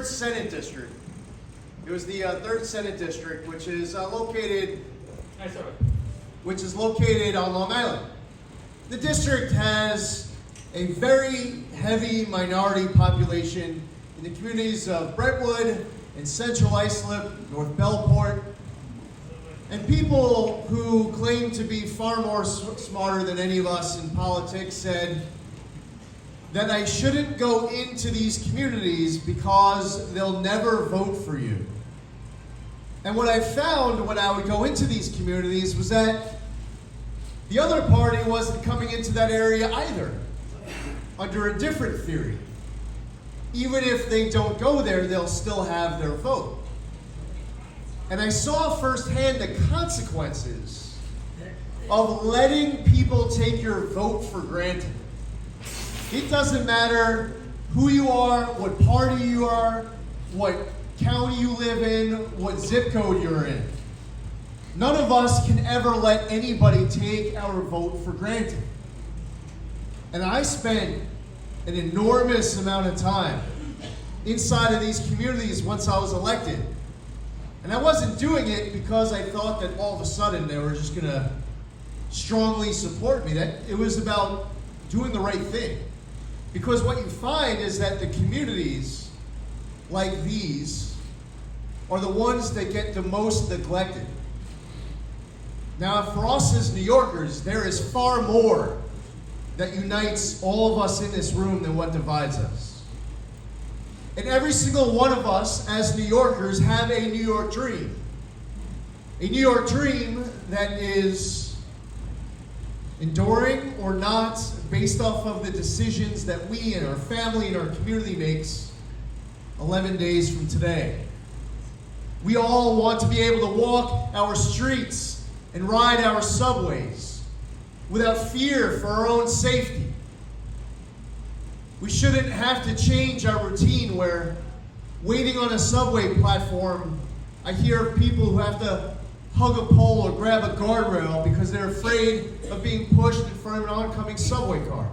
3rd Senate District. It was the 3rd Senate District, which is located on Long Island. The district has a very heavy minority population in the communities of Brentwood and Central Islip, North Bellport, and people who claim to be far more smarter than any of us in politics said that I shouldn't go into these communities because they'll never vote for you. And what I found when I would go into these communities was that the other party wasn't coming into that area either, under a different theory. Even if they don't go there, they'll still have their vote. And I saw firsthand the consequences of letting people take your vote for granted. It doesn't matter who you are, what party you are, what county you live in, what zip code you're in. None of us can ever let anybody take our vote for granted. And I spent an enormous amount of time inside of these communities once I was elected. And I wasn't doing it because I thought that all of a sudden they were just going to strongly support me. That it was about doing the right thing. Because what you find is that the communities like these are the ones that get the most neglected. Now, for us as New Yorkers, there is far more that unites all of us in this room than what divides us. And every single one of us as New Yorkers have a New York dream. A New York dream that is enduring or not based off of the decisions that we and our family and our community makes 11 days from today. We all want to be able to walk our streets and ride our subways without fear for our own safety. We shouldn't have to change our routine where waiting on a subway platform, I hear of people who have to hug a pole or grab a guardrail because they're afraid of being pushed in front of an oncoming subway car.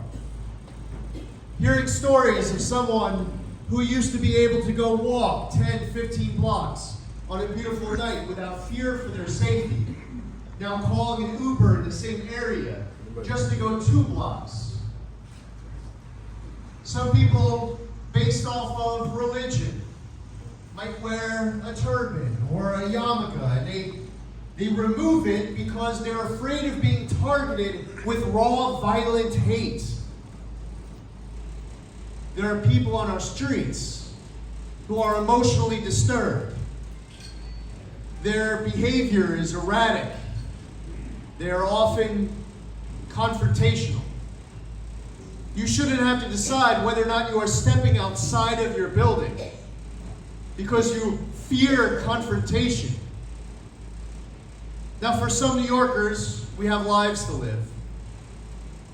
Hearing stories of someone who used to be able to go walk 10, 15 blocks on a beautiful night without fear for their safety, now calling an Uber in the same area just to go 2 blocks. Some people, based off of religion, might wear a turban or a yarmulke, and they remove it because they're afraid of being targeted with raw, violent hate. There are people on our streets who are emotionally disturbed. Their behavior is erratic. They are often confrontational. You shouldn't have to decide whether or not you are stepping outside of your building because you fear confrontation. Now, for some New Yorkers, we have lives to live.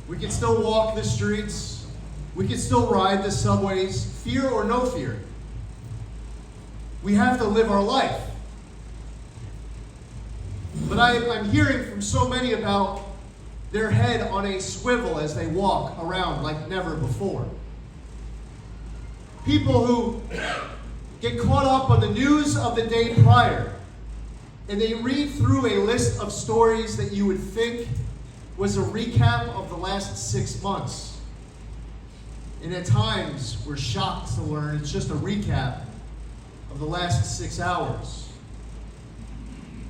We can still walk the streets. We can still ride the subways, fear or no fear. We have to live our life. But I'm hearing from so many about their head on a swivel as they walk around like never before. People who get caught up on the news of the day prior, and they read through a list of stories that you would think was a recap of the last 6 months. And at times, we're shocked to learn it's just a recap of the last 6 hours.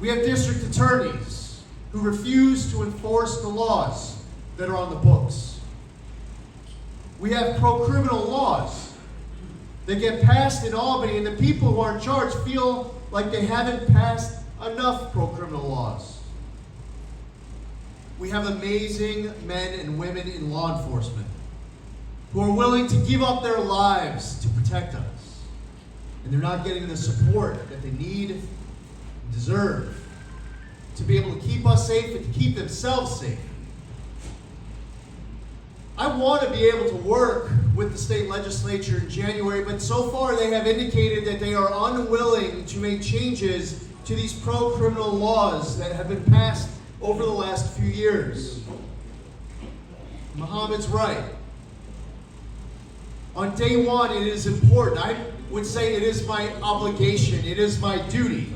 We have district attorneys who refuse to enforce the laws that are on the books. We have pro-criminal laws that get passed in Albany, and the people who are in charge feel like they haven't passed enough pro-criminal laws. We have amazing men and women in law enforcement who are willing to give up their lives to protect us. And they're not getting the support that they need and deserve to be able to keep us safe and to keep themselves safe. I want to be able to work with the state legislature in January, but so far they have indicated that they are unwilling to make changes to these pro-criminal laws that have been passed over the last few years. Muhammad's right. On day one, it is important. would say it is my obligation, it is my duty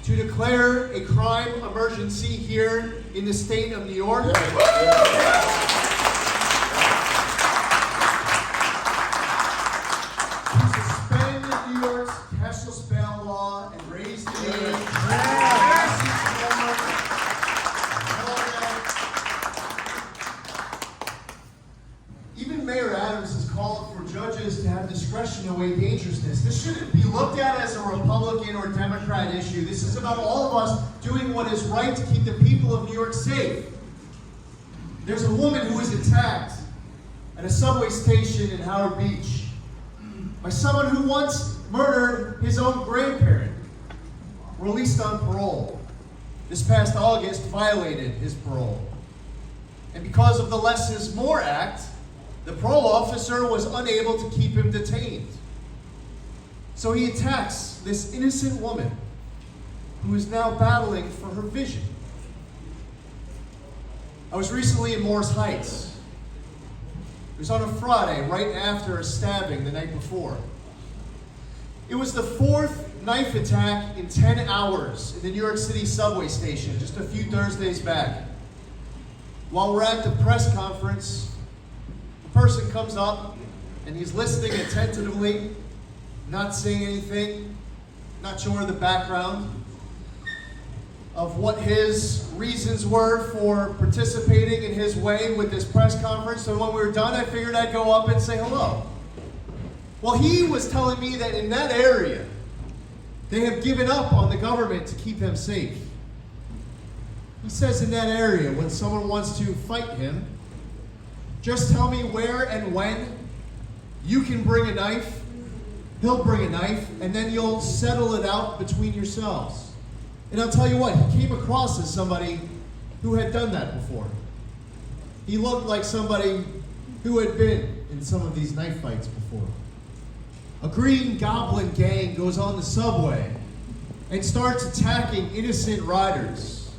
to declare a crime emergency here in the state of New York. To suspend New York's cashless bail law and raise the Even Mayor Adams has called for judges to have discretion to weigh dangerousness. This shouldn't be looked at as a Republican or Democrat issue. This is about all of us doing what is right to keep the people of New York safe. There's a woman who was attacked at a subway station in Howard Beach by someone who once murdered his own grandparent, released on parole. This past August violated his parole. And because of the Less is More Act, the parole officer was unable to keep him detained. So he attacks this innocent woman who is now battling for her vision. I was recently in Morris Heights. It was on a Friday, right after a stabbing the night before. It was the fourth knife attack in 10 hours in the New York City subway station, just a few Thursdays back. While we're at the press conference, a person comes up and he's listening attentively, not saying anything, not sure of the background of what his reasons were for participating in his way with this press conference. So when we were done, I figured I'd go up and say hello. Well, he was telling me that in that area, they have given up on the government to keep them safe. He says in that area, when someone wants to fight him, just tell me where and when you can bring a knife, he'll bring a knife, and then you'll settle it out between yourselves. And I'll tell you what, he came across as somebody who had done that before. He looked like somebody who had been in some of these knife fights before. A Green Goblin gang goes on the subway and starts attacking innocent riders.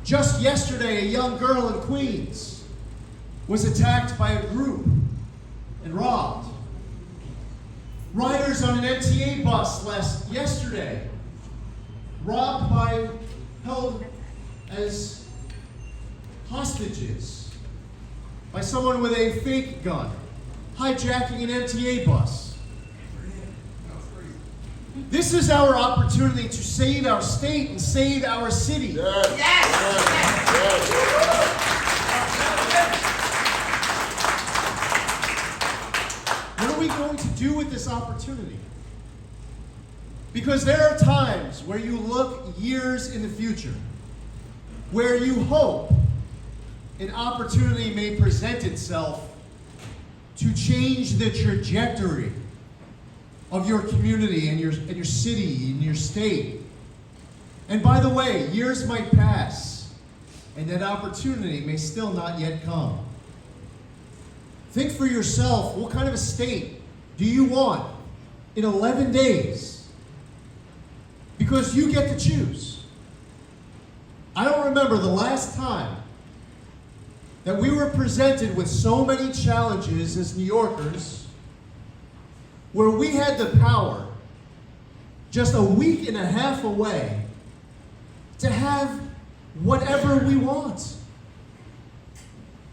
Just yesterday, a young girl in Queens was attacked by a group and robbed. Riders on an MTA bus yesterday robbed by, held as hostages by someone with a fake gun, hijacking an MTA bus. This is our opportunity to save our state and save our city. Yes. Yes. What are we going to do with this opportunity? Because there are times where you look years in the future, where you hope an opportunity may present itself to change the trajectory of your community and your city and your state. And by the way, years might pass, and that opportunity may still not yet come. Think for yourself, what kind of a state do you want in 11 days? Because you get to choose. I don't remember the last time that we were presented with so many challenges as New Yorkers where we had the power just a week and a half away to have whatever we want.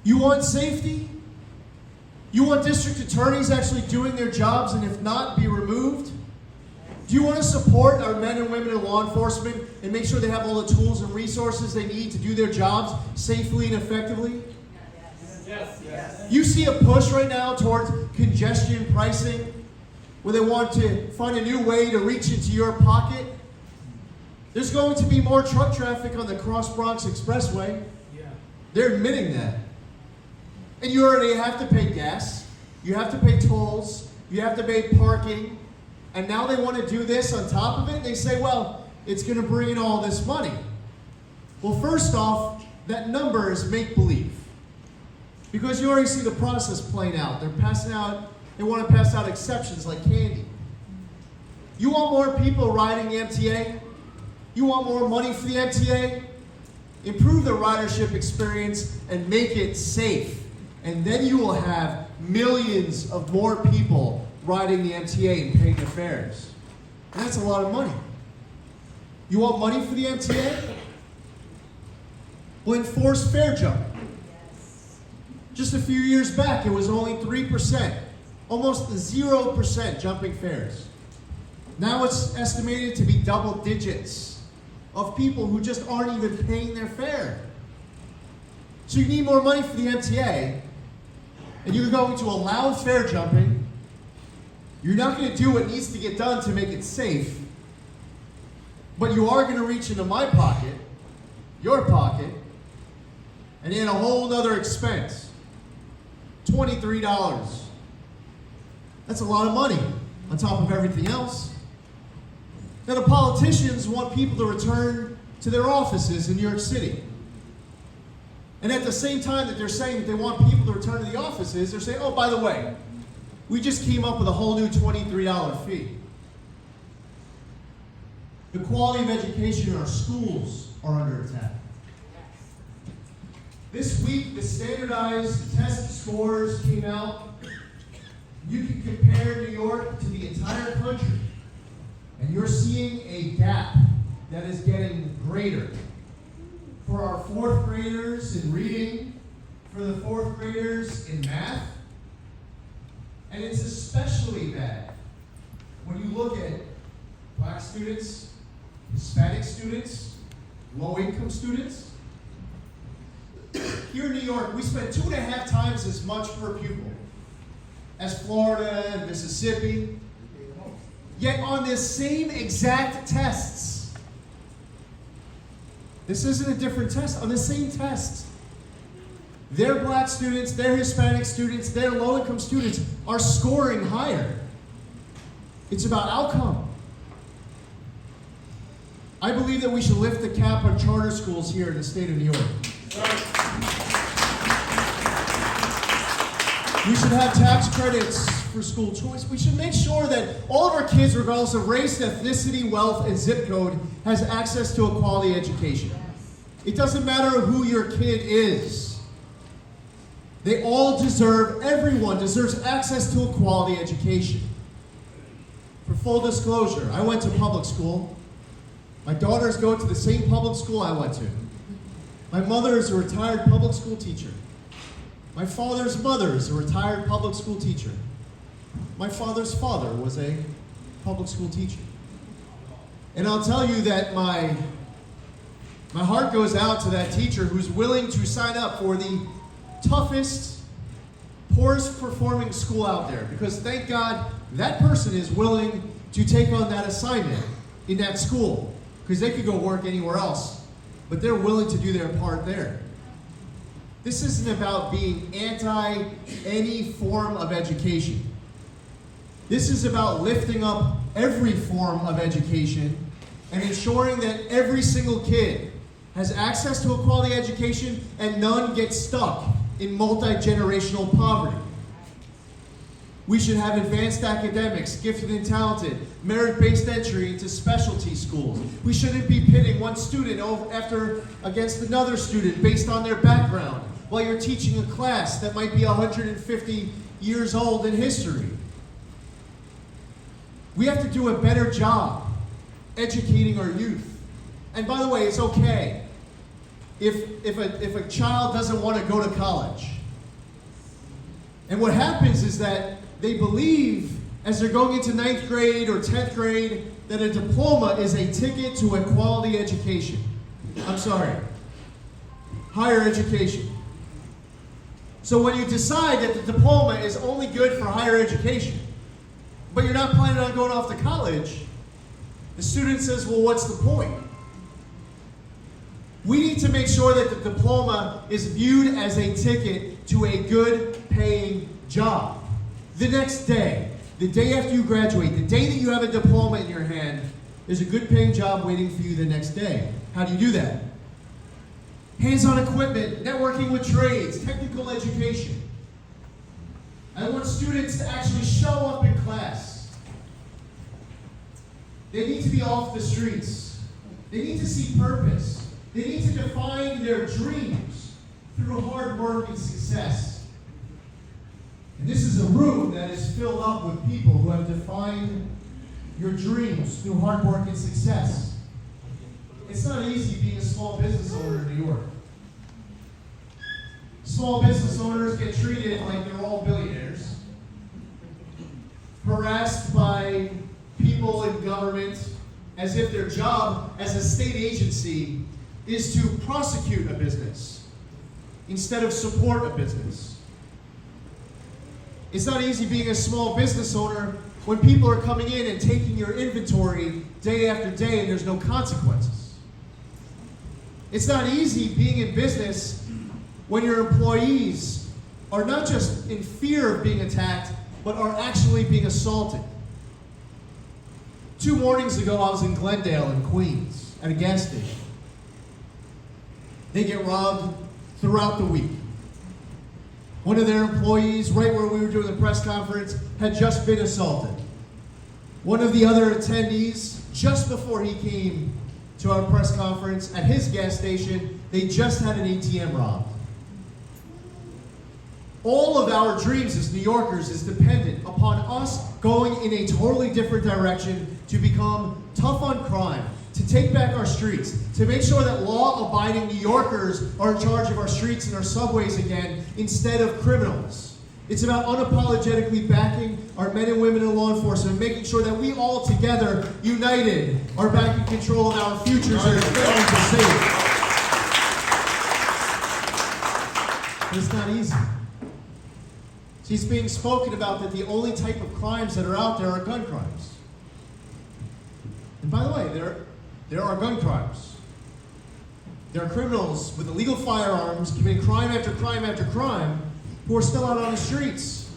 You want safety? You want district attorneys actually doing their jobs and if not, be removed? Do you want to support our men and women in law enforcement and make sure they have all the tools and resources they need to do their jobs safely and effectively? Yes. Yes. You see a push right now towards congestion pricing, where they want to find a new way to reach into your pocket. There's going to be more truck traffic on the Cross Bronx Expressway. Yeah. They're admitting that. And you already have to pay gas, you have to pay tolls, you have to pay parking, and now they want to do this on top of it. They say, well, it's going to bring in all this money. Well, first off, that number is make-believe. Because you already see the process playing out. They want to pass out exceptions like candy. You want more people riding the MTA? You want more money for the MTA? Improve the ridership experience and make it safe. And then you will have millions of more people riding the MTA and paying their fares. And that's a lot of money. You want money for the MTA? Well, enforce fare jumping. Just a few years back, it was only 3%, almost 0% jumping fares. Now it's estimated to be double digits of people who just aren't even paying their fare. So you need more money for the MTA, and you're going to allow fare jumping. You're not going to do what needs to get done to make it safe, but you are going to reach into my pocket, your pocket, and add a whole other expense. $23. That's a lot of money on top of everything else. Now the politicians want people to return to their offices in New York City. And at the same time that they're saying that they want people to return to the offices, they're saying, oh, by the way, we just came up with a whole new $23 fee. The quality of education in our schools are under attack. This week, the standardized test scores came out. You can compare New York to the entire country, and you're seeing a gap that is getting greater. For our fourth graders in reading, for the fourth graders in math, and it's especially bad when you look at black students, Hispanic students, low-income students. Here in New York, we spend 2.5 times as much per pupil as Florida and Mississippi. Yet on this same exact tests, this isn't a different test, on the same test, their black students, their Hispanic students, their low-income students are scoring higher. It's about outcome. I believe that we should lift the cap on charter schools here in the state of New York. We should have tax credits for school choice. We should make sure that all of our kids, regardless of race, ethnicity, wealth, and zip code, has access to a quality education. It doesn't matter who your kid is. They all deserve, everyone deserves access to a quality education. For full disclosure, I went to public school. My daughters go to the same public school I went to. My mother is a retired public school teacher. My father's mother is a retired public school teacher. My father's father was a public school teacher. And I'll tell you that my heart goes out to that teacher who's willing to sign up for the toughest, poorest performing school out there. Because thank God that person is willing to take on that assignment in that school. Because they could go work anywhere else. But they're willing to do their part there. This isn't about being anti any form of education. This is about lifting up every form of education and ensuring that every single kid has access to a quality education and none gets stuck in multi-generational poverty. We should have advanced academics, gifted and talented, merit-based entry into specialty schools. We shouldn't be pitting one student against another student based on their background while you're teaching a class that might be 150 years old in history. We have to do a better job educating our youth. And by the way, it's okay if a child doesn't want to go to college. And what happens is that they believe, as they're going into 9th grade or 10th grade, that a diploma is a ticket to a quality education. I'm sorry, higher education. So when you decide that the diploma is only good for higher education, but you're not planning on going off to college, the student says, well, what's the point? We need to make sure that the diploma is viewed as a ticket to a good paying job. The next day, the day after you graduate, the day that you have a diploma in your hand, there's a good paying job waiting for you the next day. How do you do that? Hands-on equipment, networking with trades, technical education. I want students to actually show up in class. They need to be off the streets. They need to see purpose. They need to define their dreams through hard work and success. And this is is a room that is filled up with people who have defined your dreams through hard work and success. It's not easy being a small business owner in New York. Small business owners get treated like they're all billionaires, harassed by people in government as if their job as a state agency is to prosecute a business instead of support a business. It's not easy being a small business owner when people are coming in and taking your inventory day after day and there's no consequences. It's not easy being in business when your employees are not just in fear of being attacked, but are actually being assaulted. 2 mornings ago, I was in Glendale in Queens at a gas station. They get robbed throughout the week. One of their employees, right where we were doing the press conference, had just been assaulted. One of the other attendees, just before he came to our press conference at his gas station, they just had an ATM robbed. All of our dreams as New Yorkers is dependent upon us going in a totally different direction to become tough on crime, to take back our streets, to make sure that law-abiding New Yorkers are in charge of our streets and our subways again instead of criminals. It's about unapologetically backing our men and women in law enforcement, making sure that we all together, united, are back in control of our futures and are failing to save. But it's not easy. It's being spoken about that the only type of crimes that are out there are gun crimes. And by the way, there are gun crimes. There are criminals with illegal firearms committing crime after crime after crime who are still out on the streets.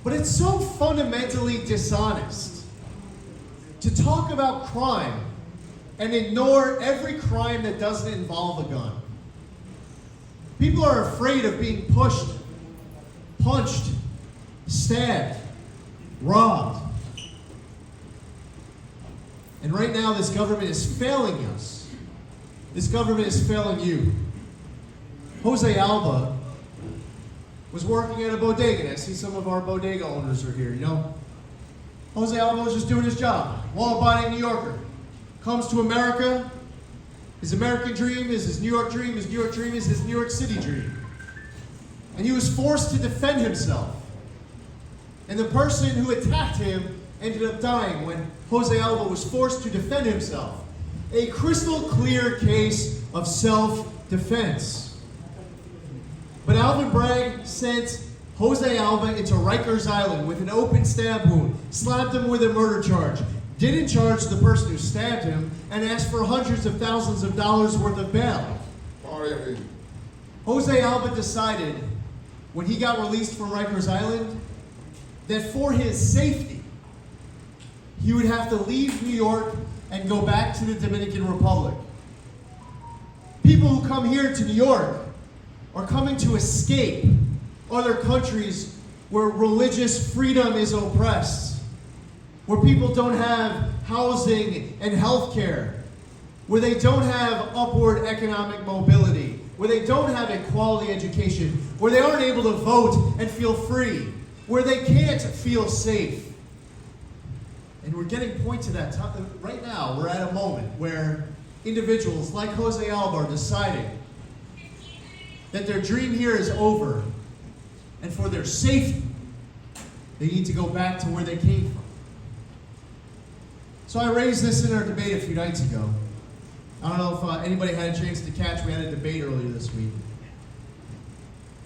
But it's so fundamentally dishonest to talk about crime and ignore every crime that doesn't involve a gun. People are afraid of being pushed, punched, stabbed, robbed. And right now this government is failing us. This government is failing you. Jose Alba was working at a bodega. I see some of our bodega owners are here, you know. Jose Alba was just doing his job. Law-abiding New Yorker. Comes to America. His American dream is his New York dream. His New York dream is his New York City dream. And he was forced to defend himself. And the person who attacked him ended up dying when Jose Alba was forced to defend himself. A crystal clear case of self-defense. But Alvin Bragg sent Jose Alba into Rikers Island with an open stab wound, slapped him with a murder charge, didn't charge the person who stabbed him, and asked for hundreds of thousands of dollars worth of bail. Jose Alba decided, when he got released from Rikers Island, that for his safety, he would have to leave New York and go back to the Dominican Republic. People who come here to New York are coming to escape other countries where religious freedom is oppressed, where people don't have housing and health care, where they don't have upward economic mobility, where they don't have a quality education, where they aren't able to vote and feel free, where they can't feel safe. And we're getting point to that. Right now, we're at a moment where individuals like Jose Alba are deciding that their dream here is over, and for their safety, they need to go back to where they came from. So I raised this in our debate a few nights ago. I don't know if anybody had a chance to catch. We had a debate earlier this week.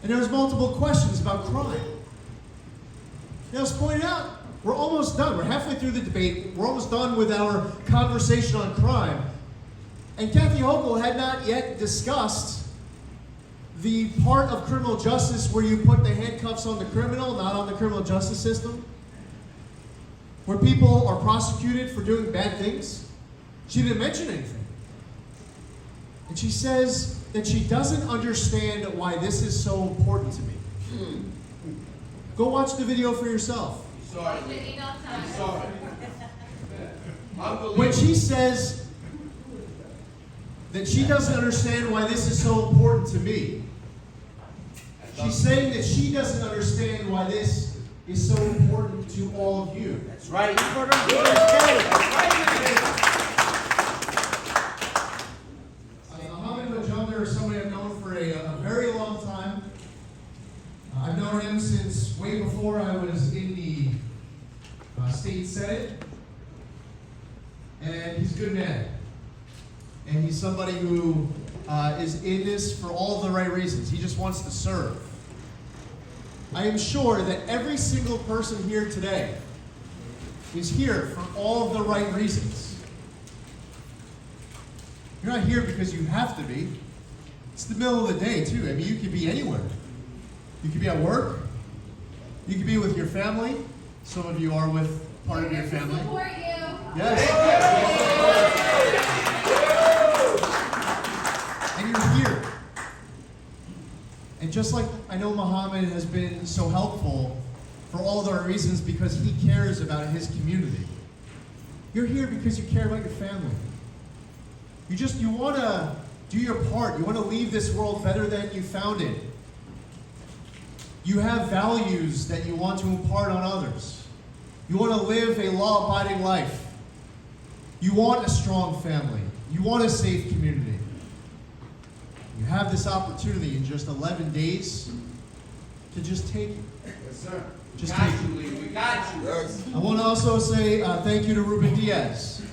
And there was multiple questions about crime. It was pointed out, we're almost done. We're halfway through the debate. We're almost done with our conversation on crime. And Kathy Hochul had not yet discussed the part of criminal justice where you put the handcuffs on the criminal, not on the criminal justice system, where people are prosecuted for doing bad things. She didn't mention anything. And she says that she doesn't understand why this is so important to me. Go watch the video for yourself. Sorry. Sorry. When she says that she doesn't understand why this is so important to me, she She's saying that she doesn't understand why this is so important to all of you. That's right. Mohammed Majunder is somebody I've known for a very long time. I've known him since way before I was in the state senate. And he's a good man. And he's somebody who is in this for all the right reasons. He just wants to serve. I am sure that every single person here today is here for all of the right reasons. You're not here because you have to be. It's the middle of the day, too. I mean, you could be anywhere. You could be at work. You could be with your family. Some of you are with part of your family. Support you. Yes. And you're here. And just like I know Muhammad has been so helpful for all the right reasons because he cares about his community. You're here because you care about your family. You want to do your part. You want to leave this world better than you found it. You have values that you want to impart on others. You want to live a law-abiding life. You want a strong family. You want a safe community. You have this opportunity in just 11 days to just take it. Yes, sir. Just got take you, Lee. We got you. I want to also say thank you to Ruben Diaz.